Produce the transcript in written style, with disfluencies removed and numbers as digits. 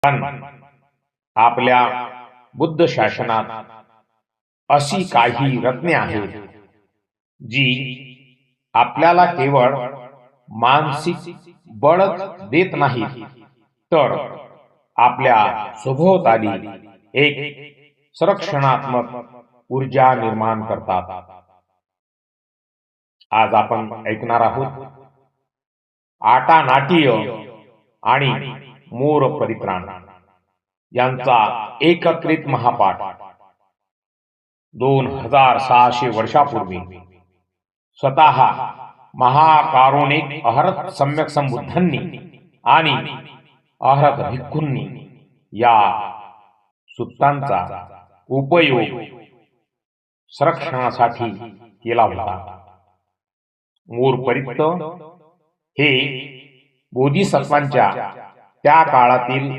पण आपल्या बुद्ध शासनात अशी काही रत्ने आहेत जी आपल्याला केवळ मानसिक बळच देत नाहीत, तर आपल्या सभोवताली एक संरक्षणात्मक ऊर्जा निर्माण करतात. आज आपण ऐकणार आहोत आटा नाट्य आणि मोर परित्राण यांचा एकत्रित महापाठ. 2600 वर्षापूर्वी स्वतः महाकारुणिक अहरत सम्यक संबुद्धांनी आणि अहरत भिक्खूंनी या सुत्तांचा उपयोग संरक्षणासाठी केला होता. मूर्परित्त हे बोधिसत्वांच्या त्या काळातील